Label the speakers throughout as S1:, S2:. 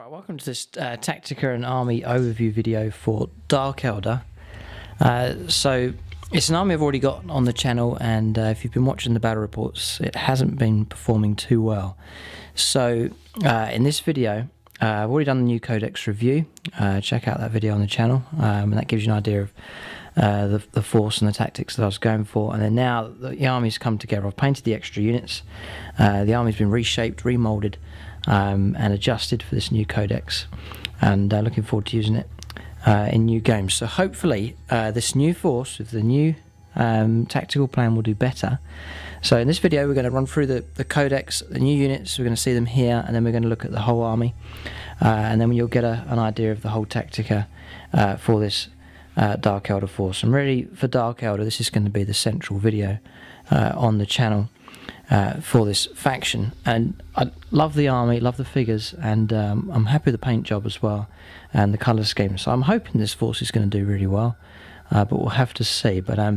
S1: Right, welcome to this Tactica and Army overview video for Dark Eldar. So it's an army I've already got on the channel, and if you've been watching the battle reports, it hasn't been performing too well. So in this video, I've already done the new codex review. Check out that video on the channel, and that gives you an idea of the force and the tactics that I was going for. And then now the army's come together. I've painted the extra units. The army's been reshaped, remoulded, and adjusted for this new codex, and looking forward to using it in new games. So hopefully this new force with the new tactical plan will do better. So in this video we're going to run through the codex, the new units. We're going to see them here, and then we're going to look at the whole army, and then you'll get an idea of the whole Tactica for this Dark Eldar force. And really, for Dark Eldar, this is going to be the central video on the channel for this faction. And I love the army, love the figures, and I'm happy with the paint job as well and the colour scheme. So I'm hoping this force is going to do really well, but we'll have to see. But as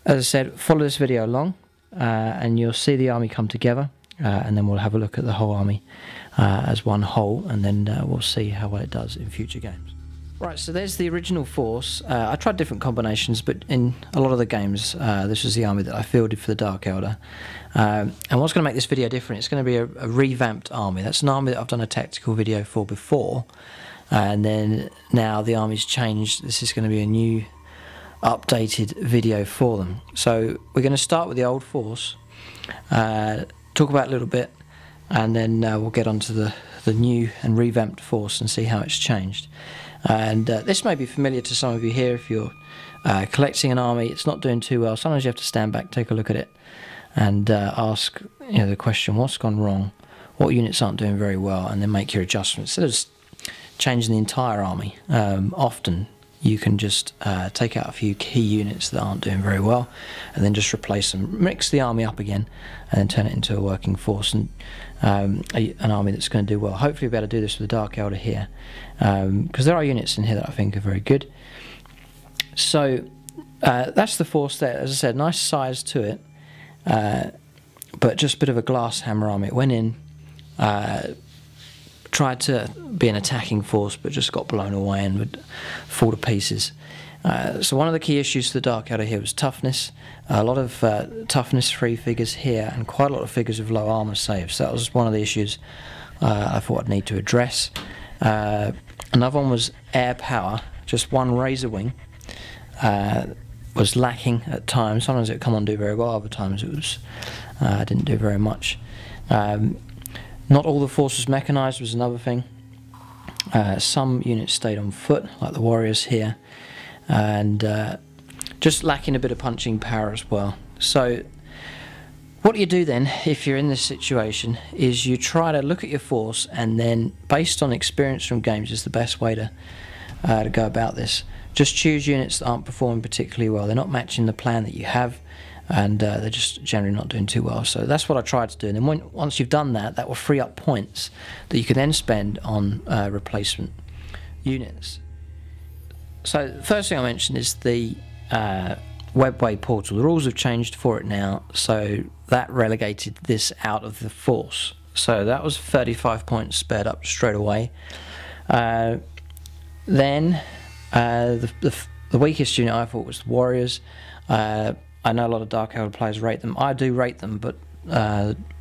S1: I said, follow this video along, and you'll see the army come together, and then we'll have a look at the whole army as one whole, and then we'll see how well it does in future games. Right, so there's the original force. I tried different combinations, but in a lot of the games, this was the army that I fielded for the Dark Eldar. And what's going to make this video different, it's going to be a revamped army. That's an army that I've done a tactical video for before, and then now the army's changed. This is going to be a new, updated video for them. So we're going to start with the old force, talk about it a little bit, and then we'll get onto the new and revamped force and see how it's changed. And this may be familiar to some of you here if you're collecting an army. It's not doing too well. Sometimes you have to stand back, take a look at it, and ask the question, what's gone wrong, what units aren't doing very well, and then make your adjustments. Instead of changing the entire army, often you can just take out a few key units that aren't doing very well, and then just replace them, mix the army up again, and then turn it into a working force, and an army that's going to do well. Hopefully we'll be able to do this with the Dark Eldar here, because there are units in here that I think are very good. So that's the force there. As I said, nice size to it, but just a bit of a glass hammer army. It went in, tried to be an attacking force, but just got blown away and would fall to pieces. So one of the key issues for the Dark Eldar here was toughness. A lot of toughness free figures here, and quite a lot of figures with low armor saves. So that was one of the issues I thought I'd need to address. Another one was air power. Just one Razorwing was lacking at times. Sometimes it would come on and do very well, other times it was didn't do very much. Not all the force was mechanised was another thing. Some units stayed on foot, like the warriors here, and just lacking a bit of punching power as well. So what you do then, if you're in this situation, is you try to look at your force, and then based on experience from games is the best way to go about this. Just choose units that aren't performing particularly well. They're not matching the plan that you have, and they're just generally not doing too well. So that's what I tried to do, and then once you've done that, that will free up points that you can then spend on replacement units. So the first thing I mentioned is the webway portal. The rules have changed for it now, so that relegated this out of the force. So that was 35 points spared up straight away. Then the weakest unit I thought was the warriors. I know a lot of Dark Eldar players rate them. I do rate them, but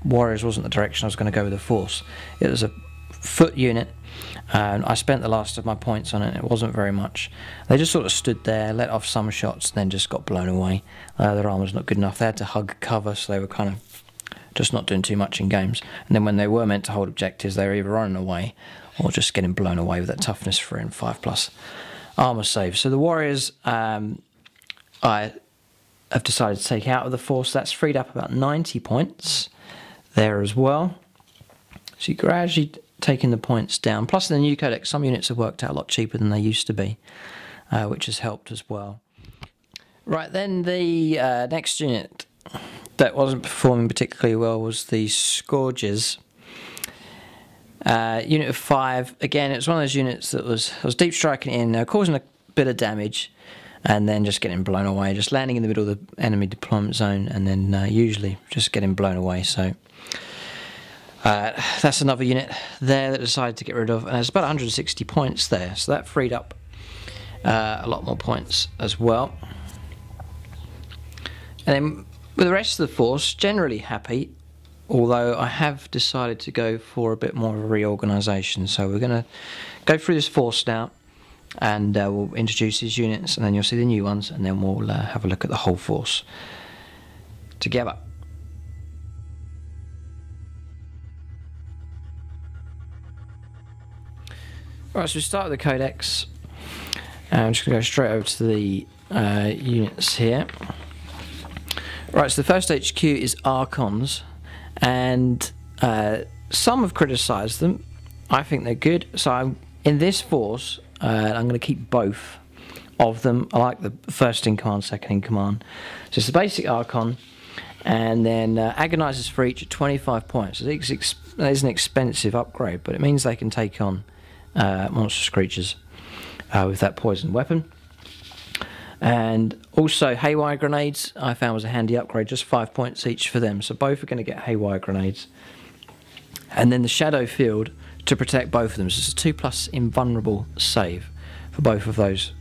S1: warriors wasn't the direction I was going to go with the force. It was a foot unit, and I spent the last of my points on it. It wasn't very much. They just sort of stood there, let off some shots, and then just got blown away. Their armor's not good enough. They had to hug cover, so they were kind of just not doing too much in games. And then when they were meant to hold objectives, they were either running away or just getting blown away with that toughness 3 and 5+ armor save. So the warriors, I have decided to take out of the force. That's freed up about 90 points there as well. So you're gradually taking the points down. Plus in the new codex, some units have worked out a lot cheaper than they used to be, which has helped as well. Right, then the next unit that wasn't performing particularly well was the Scourges. Unit of 5. Again, it's one of those units that was deep striking in, causing a bit of damage, and then just getting blown away, just landing in the middle of the enemy deployment zone, and then usually just getting blown away. So That's another unit there that I decided to get rid of, and there's about 160 points there, so that freed up a lot more points as well. And then with the rest of the force, generally happy, although I have decided to go for a bit more of a reorganisation. So we're going to go through this force now, and we'll introduce these units, and then you'll see the new ones, and then we'll have a look at the whole force together. Right, so we start with the codex. I'm just going to go straight over to the units here. Right, so the first HQ is Archons, and some have criticised them. I think they're good, so in this force I'm going to keep both of them. I like the first in command, second in command. So it's the basic Archon, and then Agonizers for each at 25 points. So it is an expensive upgrade, but it means they can take on monstrous creatures with that poison weapon. And also haywire grenades I found was a handy upgrade, just 5 points each for them, so both are going to get haywire grenades. And then the shadow field to protect both of them, so it's a 2+ invulnerable save for both of those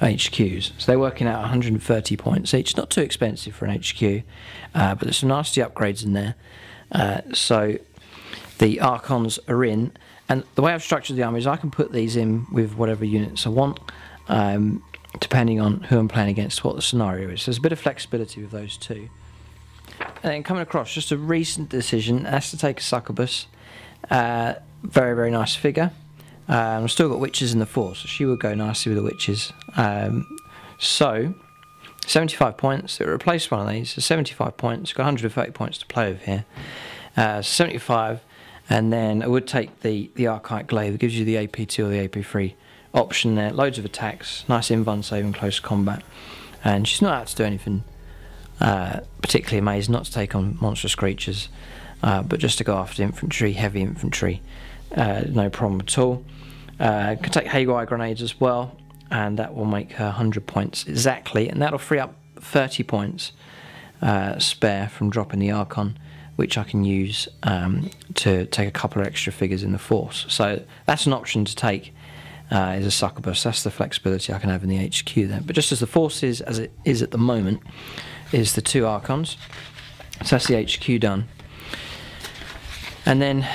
S1: HQs. So they're working out 130 points each, not too expensive for an HQ, but there's some nasty upgrades in there. So the Archons are in, and the way I've structured the army is I can put these in with whatever units I want, depending on who I'm playing against, what the scenario is. So there's a bit of flexibility with those two. And then coming across, just a recent decision, that's to take a succubus. Very, very nice figure. I've still got witches in the force, so she would go nicely with the witches. So 75 points, it replaced one of these, so 75 points, got 130 points to play with here. 75, and then I would take the Archite Glaive, it gives you the AP2 or the AP3 option there, loads of attacks, nice invuln save in close combat, and she's not out to do anything particularly amazing, not to take on monstrous creatures, but just to go after infantry, heavy infantry, no problem at all. Can take haywire grenades as well, and that will make her 100 points exactly, and that'll free up 30 points spare from dropping the Archon, which I can use to take a couple of extra figures in the force. So that's an option to take. Is a succubus. That's the flexibility I can have in the HQ there. But just as the force is, as it is at the moment, is the 2 Archons. So that's the HQ done. And then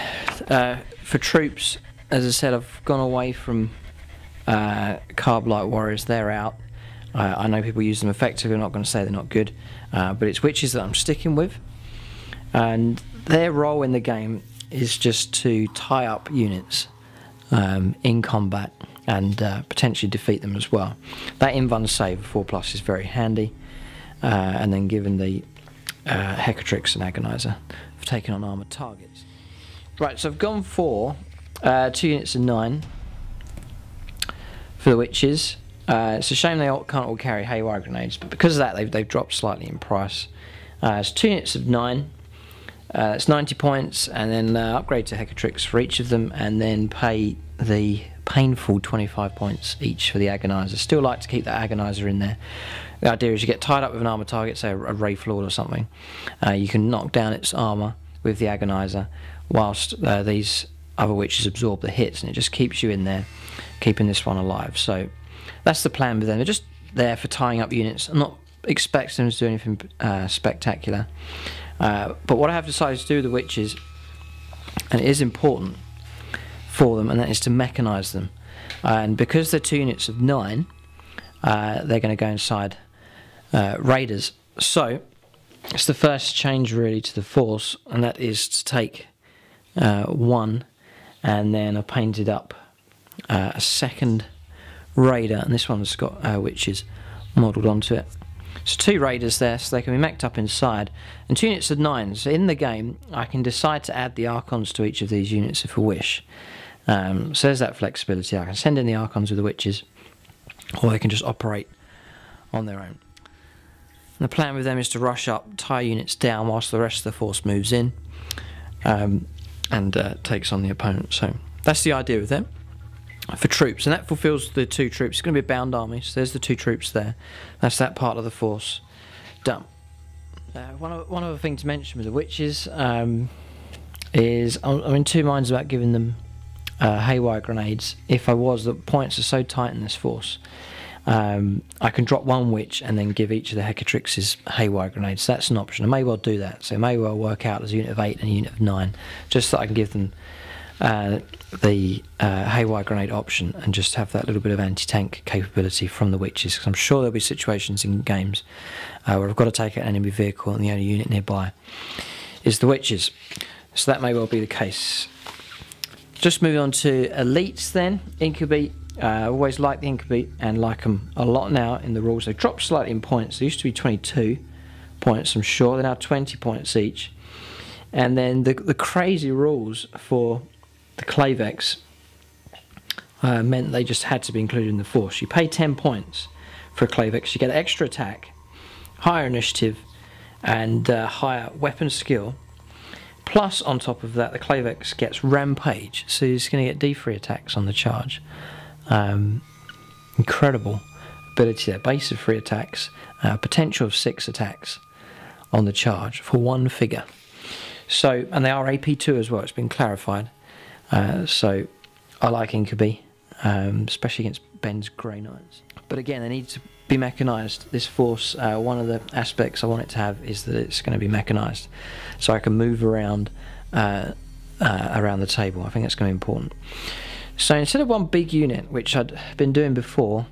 S1: for troops, as I said, I've gone away from Carb Light Warriors. They're out. I know people use them effectively. I'm not going to say they're not good, but it's witches that I'm sticking with. And their role in the game is just to tie up units in combat and potentially defeat them as well. That invuln save 4+ is very handy, and then given the Hecatrix and Agonizer for taking on armoured targets. Right, so I've gone for 2 units of 9 for the witches. It's a shame they can't all carry haywire grenades, but because of that they've dropped slightly in price. It's 2 units of 9. It's 90 points, and then upgrade to Hecatrix for each of them, and then pay the painful 25 points each for the Agonizer. Still like to keep that Agonizer in there. The idea is you get tied up with an armor target, say a Wraith Lord or something. You can knock down its armor with the Agonizer, whilst these other witches absorb the hits, and it just keeps you in there, keeping this one alive. So that's the plan with them. They're just there for tying up units. I'm not expecting them to do anything spectacular. But what I have decided to do with the witches, and it is important for them, and that is to mechanise them. And because they're 2 units of 9, they're going to go inside raiders. So it's the first change really to the force, and that is to take 1, and then I painted up a second raider, and this one's got witches modelled onto it. So 2 raiders there, so they can be mech'd up inside, and 2 units of 9. So in the game I can decide to add the Archons to each of these units if I wish. So there's that flexibility. I can send in the Archons with the witches, or they can just operate on their own. And the plan with them is to rush up, tie units down whilst the rest of the force moves in, and takes on the opponent. So that's the idea with them. For troops, and that fulfills the 2 troops. It's going to be a bound army, so there's the 2 troops there. That's that part of the force done. One other thing to mention with the witches, is I'm in two minds about giving them haywire grenades. If I was, the points are so tight in this force, I can drop one witch and then give each of the Hecatrixes haywire grenades. So that's an option. I may well do that. So it may well work out as a unit of 8 and a unit of 9, just so I can give them the haywire grenade option and just have that little bit of anti-tank capability from the witches, because I'm sure there'll be situations in games where I've got to take out an enemy vehicle and the only unit nearby is the witches. So that may well be the case. Just moving on to elites then. Incubi. I always like the Incubi and like them a lot now in the rules. They dropped slightly in points. They used to be 22 points, I'm sure. They're now 20 points each. And then the crazy rules for the Clavex meant they just had to be included in the force. You pay 10 points for a Clavex. You get extra attack, higher initiative, and higher weapon skill. Plus, on top of that, the Clavex gets Rampage, so he's going to get D3 attacks on the charge. Incredible ability there. Base of 3 attacks, potential of 6 attacks on the charge for one figure. So, and they are AP2 as well, it's been clarified. So, I like Incubi, especially against Ben's Grey Knights. But again, they need to be mechanised. This force, one of the aspects I want it to have is that it's going to be mechanised, so I can move around around the table. I think that's going to be important. So instead of one big unit, which I'd been doing before,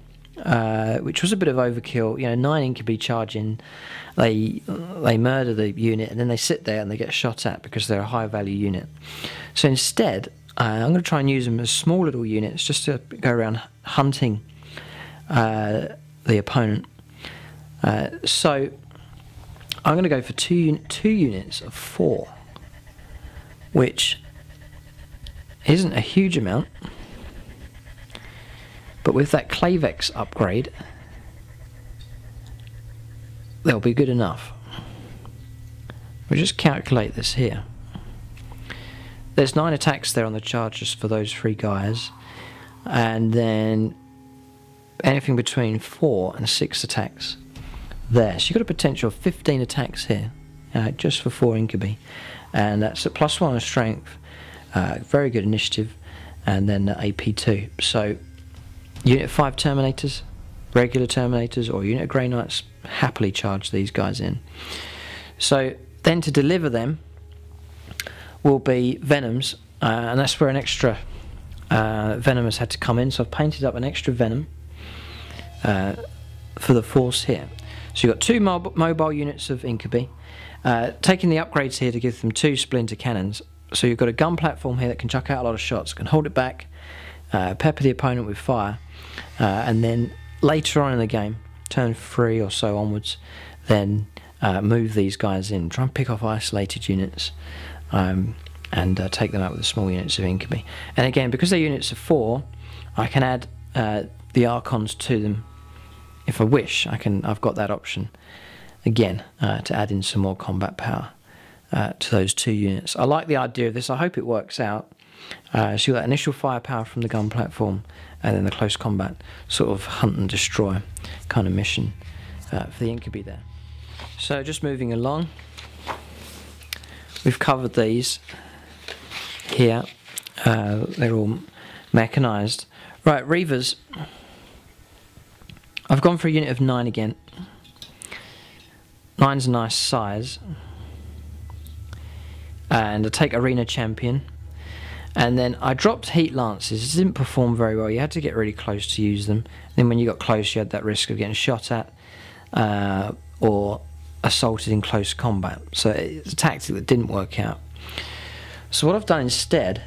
S1: which was a bit of overkill, you know, 9 Incubi charge in, they murder the unit and then they sit there and they get shot at because they're a high value unit. So instead, I'm going to try and use them as small little units just to go around hunting the opponent. So I'm going to go for two units of 4, which isn't a huge amount, but with that Clavex upgrade they'll be good enough. We'll just calculate this here. There's 9 attacks there on the charge just for those 3 guys, and then anything between 4 and 6 attacks there. So you've got a potential of 15 attacks here, just for 4 Incubi, and that's a +1 on strength, very good initiative, and then AP2. So unit 5 Terminators, regular Terminators, or unit of Grey Knights happily charge these guys in. So then to deliver them will be Venoms, and that's where an extra Venom has had to come in. So I've painted up an extra Venom for the force here. So you've got 2 mobile units of Incubi, taking the upgrades here to give them 2 splinter cannons. So you've got a gun platform here that can chuck out a lot of shots, can hold it back, pepper the opponent with fire, and then later on in the game, turn 3 or so onwards, then move these guys in, try and pick off isolated units, and take them out with the small units of Incubi. And again, because they're units of 4, I can add the Archons to them if I wish. I've got that option again to add in some more combat power to those 2 units. I like the idea of this. I hope it works out. So you've got that initial firepower from the gun platform, and then the close combat sort of hunt and destroy kind of mission for the Incubi there. So just moving along, we've covered these here. They're all mechanised. Right, Reavers. I've gone for a unit of 9 again. 9's a nice size. And I take Arena Champion. And then I dropped Heat Lances. It didn't perform very well. You had to get really close to use them. Then when you got close, you had that risk of getting shot at or assaulted in close combat. So it's a tactic that didn't work out. So what I've done instead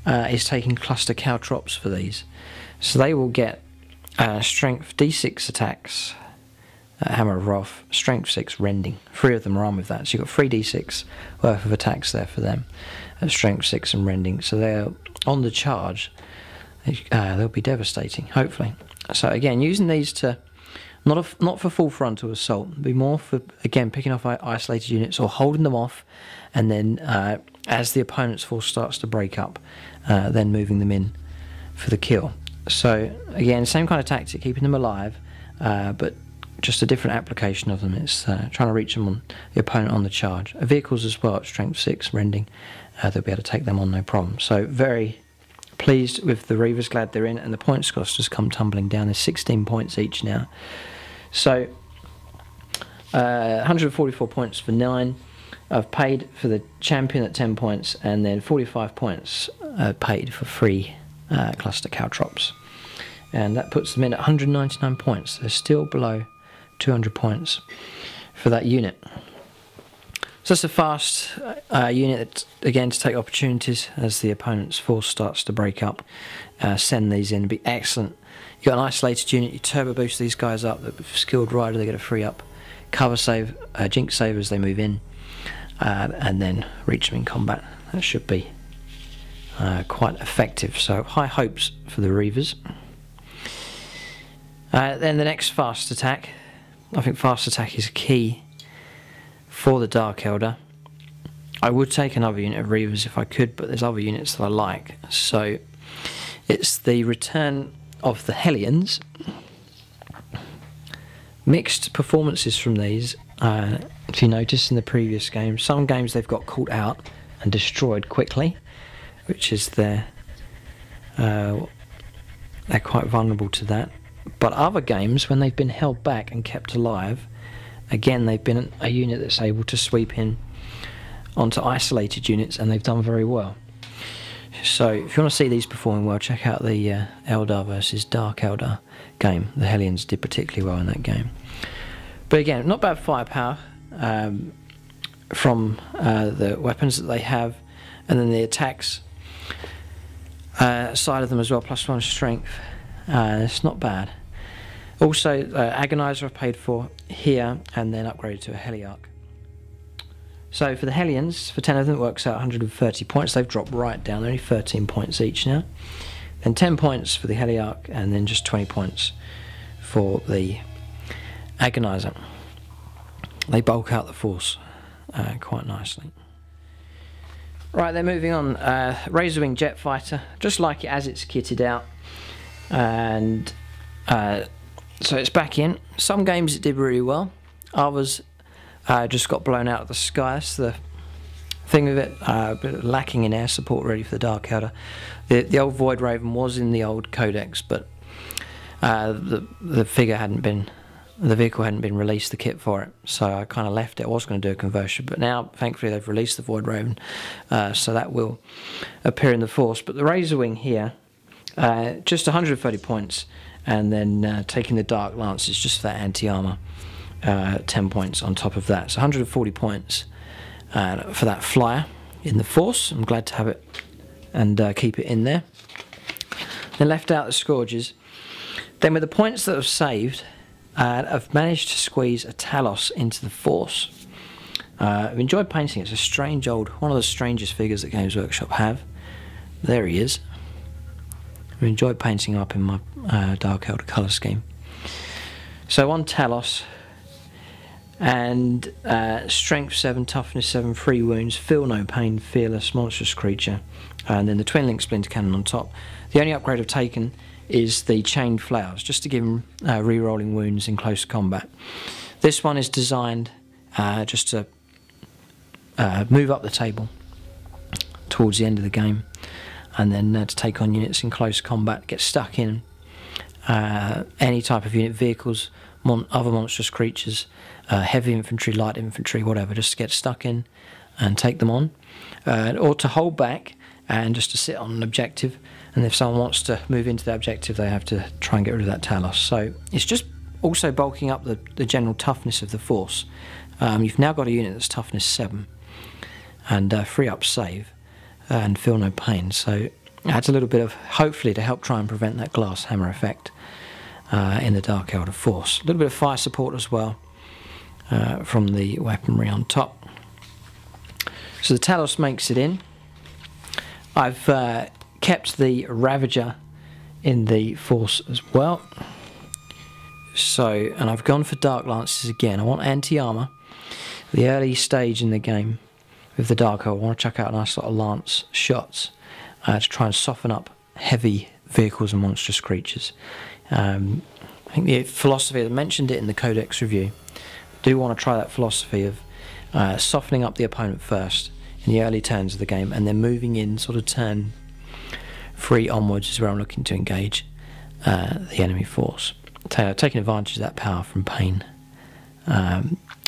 S1: is taking cluster caltrops for these. So they will get strength D6 attacks, Hammer of Wrath, strength 6 rending. 3 of them are armed with that. So you've got 3 D6 worth of attacks there for them. Strength 6 and rending. So they're on the charge. They'll be devastating, hopefully. So again, using these to not for full frontal assault, be more for, again, picking off isolated units or holding them off, and then as the opponent's force starts to break up, then moving them in for the kill. So again, same kind of tactic, keeping them alive, but just a different application of them. It's trying to reach them on the opponent on the charge. Vehicles as well at strength 6 rending, they'll be able to take them on no problem. So very pleased with the Reavers, glad they're in, and the points cost has come tumbling down. There's 16 points each now. So 144 points for 9. I've paid for the champion at 10 points, and then 45 points paid for 3 cluster caltrops. And that puts them in at 199 points. They're still below 200 points for that unit. So it's a fast unit, that, again, to take opportunities as the opponent's force starts to break up. Send these in, be excellent. You've got an isolated unit, you turbo boost these guys up. The skilled rider, they get a free up cover save, jinx save as they move in, and then reach them in combat. That should be quite effective. So high hopes for the Reavers. Then the next fast attack. I think fast attack is key for the Dark Eldar. I would take another unit of Reavers if I could, but there's other units that I like. So it's the return of the Hellions. Mixed performances from these. If you notice in the previous games, some games they've got caught out and destroyed quickly, which is they're quite vulnerable to that. But other games, when they've been held back and kept alive, again, they've been a unit that's able to sweep in onto isolated units, and they've done very well. So if you want to see these performing well, check out the Eldar versus Dark Eldar game. The Hellions did particularly well in that game. But again, not bad firepower from the weapons that they have, and then the attacks side of them as well, +1 strength. It's not bad. Also, Agonizer I've paid for here, and then upgraded to a Heliarch. So for the Hellions, for 10 of them, it works out 130 points. They've dropped right down, they're only 13 points each now. Then 10 points for the Heliarch, and then just 20 points for the Agonizer. They bulk out the force quite nicely. Right, then moving on. Razorwing Jet Fighter, just like it as it's kitted out. And so it's back in. Some games it did really well, others just got blown out of the sky. That's the thing with it, a bit lacking in air support really for the Dark Eldar. The old Void Raven was in the old codex, but the figure hadn't been, the vehicle hadn't been released, the kit for it, so I kind of left it. I was going to do a conversion, but now thankfully they've released the Void Raven, so that will appear in the force. But the Razorwing here, just 130 points, and then taking the Dark Lance is just that anti-armor, 10 points on top of that. So 140 points for that flyer in the force. I'm glad to have it and keep it in there. Then left out the Scourges. Then with the points that I've saved, I've managed to squeeze a Talos into the force. I've enjoyed painting. It's a strange one of the strangest figures that Games Workshop have. There he is. I've enjoyed painting up in my Dark Eldar colour scheme. So one Talos, and strength 7, toughness 7, 3 wounds, feel no pain, fearless, monstrous creature, and then the twin link splinter cannon on top. The only upgrade I've taken is the chained flowers, just to give him re-rolling wounds in close combat. This one is designed just to move up the table towards the end of the game, and then to take on units in close combat, get stuck in any type of unit, vehicles, other monstrous creatures, heavy infantry, light infantry, whatever, just to get stuck in and take them on, or to hold back and just to sit on an objective, and if someone wants to move into the objective they have to try and get rid of that Talos. So it's just also bulking up the general toughness of the force. You've now got a unit that's toughness 7 and free up save and feel no pain, so it adds a little bit of, hopefully, to help try and prevent that glass hammer effect in the Dark Eldar force. A little bit of fire support as well from the weaponry on top. So the Talos makes it in. I've kept the Ravager in the force as well. So, and I've gone for Dark Lances again. I want anti-armor. The early stage in the game with the Dark Eldar, I want to chuck out a nice lot of lance shots to try and soften up heavy vehicles and monstrous creatures. I think the philosophy, I mentioned it in the codex review, do want to try that philosophy of softening up the opponent first in the early turns of the game, and then moving in sort of turn 3 onwards is where I'm looking to engage the enemy force. Taking advantage of that power from pain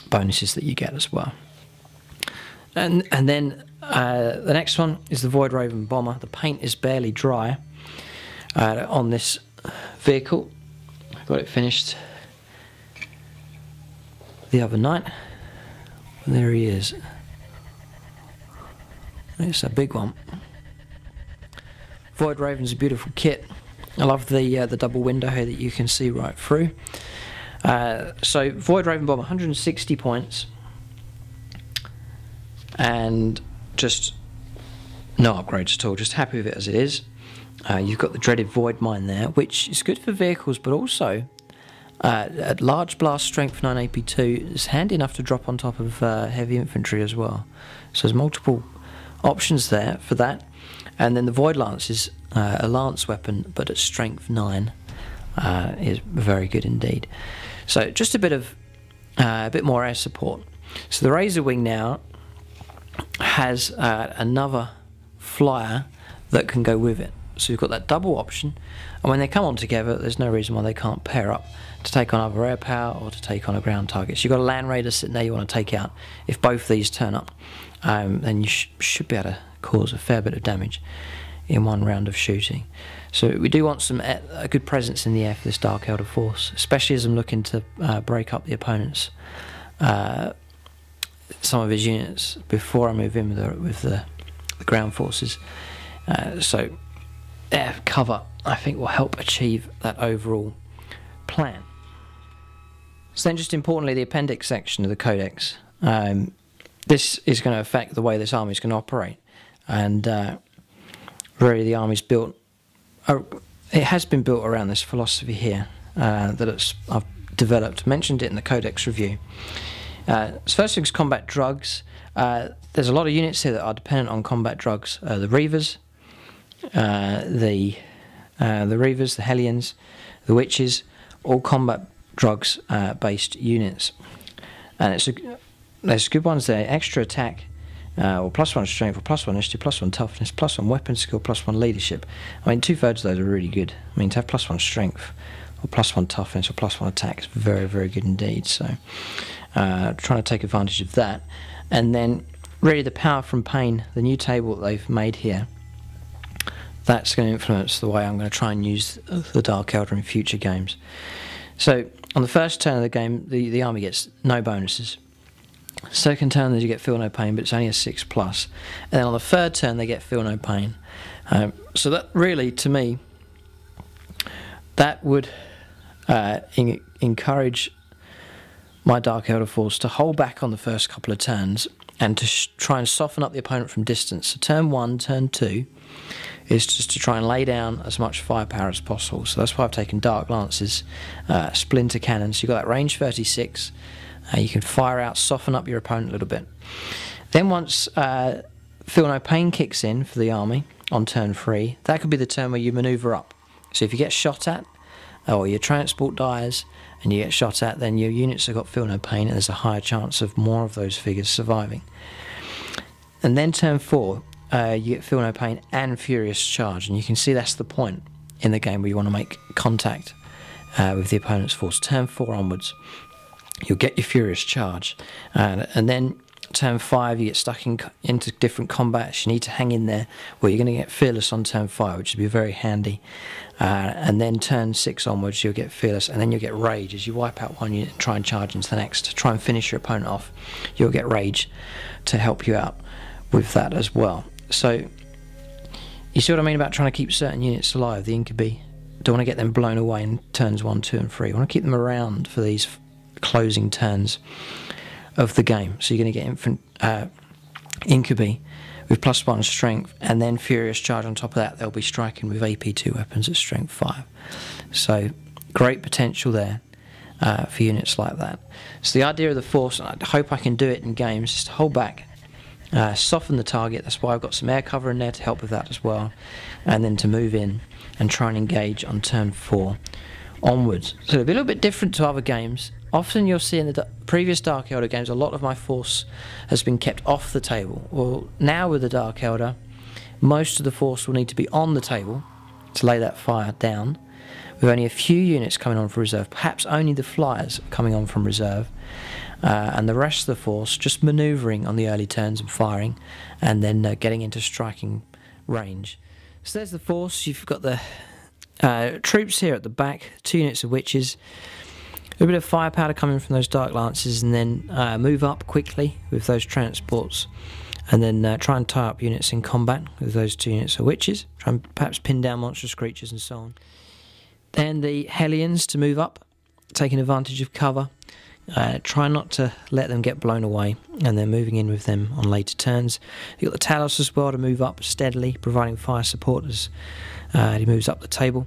S1: bonuses that you get as well. And then the next one is the Void Raven Bomber. The paint is barely dry on this vehicle. I got it finished the other night. There he is. It's a big one. Void Raven's a beautiful kit. I love the double window here that you can see right through. So Void Raven Bomber, 160 points, and just no upgrades at all. Just happy with it as it is. You've got the dreaded Void Mine there, which is good for vehicles, but also at large blast strength 9 AP2 is handy enough to drop on top of heavy infantry as well. So there's multiple options there for that. And then the Void Lance is a lance weapon, but at strength 9 is very good indeed. So just a bit more air support. So the Razorwing now has another flyer that can go with it. So you've got that double option, and when they come on together, there's no reason why they can't pair up to take on either air power or to take on a ground target. So you've got a Land Raider sitting there you want to take out. If both these turn up, then you should be able to cause a fair bit of damage in one round of shooting. So we do want a good presence in the air for this Dark Eldar force, especially as I'm looking to break up the opponent's some of his units before I move in with the ground forces. So air cover, I think, will help achieve that overall plan. So then, just importantly, the appendix section of the codex. This is going to affect the way this army is going to operate, and really the army's built. It has been built around this philosophy here that I've developed. Mentioned it in the codex review. First thing is combat drugs. There's a lot of units here that are dependent on combat drugs. The Reavers, the Reavers, the Hellions, the Witches, all combat drugs based units, and there's good ones there. Extra attack, or +1 strength, or +1 initiative, +1 toughness, +1 weapon skill, +1 leadership. I mean, 2/3 of those are really good. I mean, to have +1 strength, or +1 toughness, or +1 attack is very, very good indeed. So trying to take advantage of that. And then really the power from pain, the new table that they've made here, that's going to influence the way I'm going to try and use the Dark Eldar in future games. So on the first turn of the game, the army gets no bonuses. Second turn, you get feel no pain, but it's only a 6+. And then on the third turn, they get feel no pain. So that really, to me, that would encourage my Dark Eldar force to hold back on the first couple of turns and to try and soften up the opponent from distance. So turn 1, turn 2 is just to try and lay down as much firepower as possible. So that's why I've taken Dark Lances, Splinter Cannons. So you've got that range 36. You can fire out, soften up your opponent a little bit. Then once Feel No Pain kicks in for the army on turn 3, that could be the turn where you manoeuvre up. So if you get shot at, or your transport dies and you get shot at, then your units have got Feel No Pain, and there's a higher chance of more of those figures surviving. And then turn 4, you get Feel No Pain and Furious Charge, and you can see that's the point in the game where you want to make contact with the opponent's force. Turn 4 onwards, you'll get your Furious Charge, and then turn 5 you get stuck into different combats. You need to hang in there, well, you're going to get Fearless on turn 5, which would be very handy, and then turn 6 onwards you'll get Fearless, and then you'll get Rage. As you wipe out one unit and try and charge into the next to try and finish your opponent off, you'll get Rage to help you out with that as well. So you see what I mean about trying to keep certain units alive. The Incubi, don't want to get them blown away in turns 1, 2 and 3. You want to keep them around for these closing turns of the game. So you're going to get Incubi with +1 strength, and then Furious Charge on top of that. They'll be striking with AP2 weapons at strength 5. So great potential there for units like that. So the idea of the force, and I hope I can do it in games, is to hold back, soften the target. That's why I've got some air cover in there to help with that as well, and then to move in and try and engage on turn 4 onwards. So it'll be a little bit different to other games. Often you'll see in the previous Dark Eldar games a lot of my force has been kept off the table. Well, now with the Dark Eldar, most of the force will need to be on the table to lay that fire down, with only a few units coming on from reserve, perhaps only the flyers coming on from reserve, and the rest of the force just manoeuvring on the early turns and firing, and then getting into striking range. So there's the force. You've got the troops here at the back, 2 units of witches, a bit of firepower coming from those dark lances, and then move up quickly with those transports, and then try and tie up units in combat with those 2 units of witches, try and perhaps pin down monstrous creatures and so on. Then the Hellions to move up, taking advantage of cover, try not to let them get blown away, and then moving in with them on later turns. You've got the Talos as well to move up steadily, providing fire support as he moves up the table.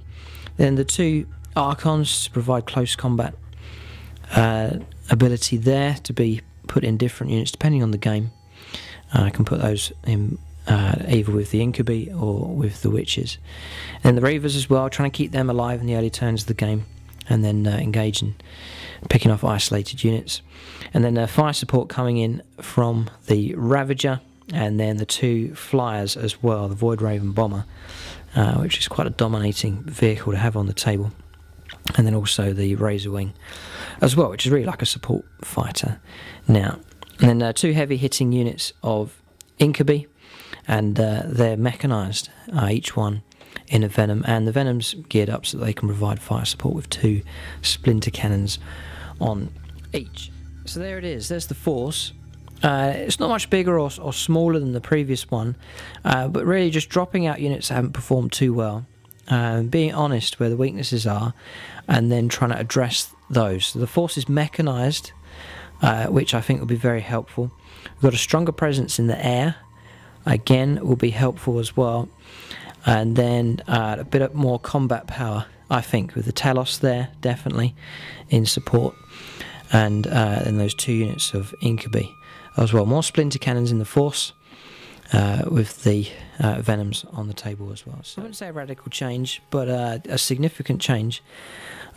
S1: Then the 2 Archons to provide close combat ability there, to be put in different units depending on the game. I can put those in either with the Incubi or with the Witches. And the Reavers as well, trying to keep them alive in the early turns of the game, and then engage in picking off isolated units. And then fire support coming in from the Ravager, and then the 2 flyers as well, the Void Raven Bomber, which is quite a dominating vehicle to have on the table. And then also the Razorwing as well, which is really like a support fighter now. And then 2 heavy hitting units of Incubi, and they're mechanised, each one in a Venom, and the Venom's geared up so that they can provide fire support with 2 splinter cannons on each. So there it is, there's the force. It's not much bigger or smaller than the previous one, but really just dropping out units that haven't performed too well, being honest where the weaknesses are, and then trying to address those. So the force is mechanised, which I think will be very helpful. We've got a stronger presence in the air, again will be helpful as well, and then a bit more combat power, I think, with the Talos there definitely in support, and then those 2 units of Incubi as well. More splinter cannons in the force, with the Venoms on the table as well. So I wouldn't say a radical change, but a significant change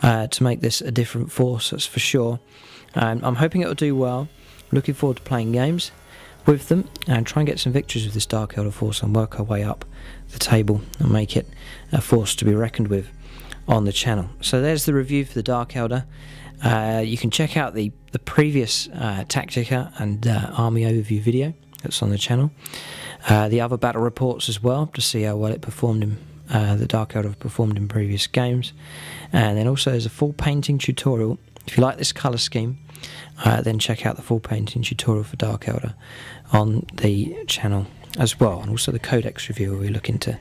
S1: to make this a different force, that's for sure. I'm hoping it will do well. Looking forward to playing games with them and try and get some victories with this Dark Eldar force and work our way up the table and make it a force to be reckoned with on the channel. So there's the review for the Dark Eldar. You can check out the previous Tactica and Army overview video that's on the channel. The other battle reports as well, to see how well it performed in the Dark Eldar performed in previous games. And then also there's a full painting tutorial. If you like this colour scheme, then check out the full painting tutorial for Dark Eldar on the channel as well, and also the codex review where we look into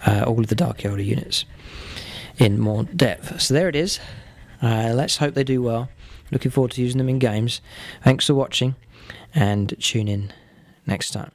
S1: all of the Dark Eldar units in more depth. So there it is. Let's hope they do well. Looking forward to using them in games. Thanks for watching, and tune in next time.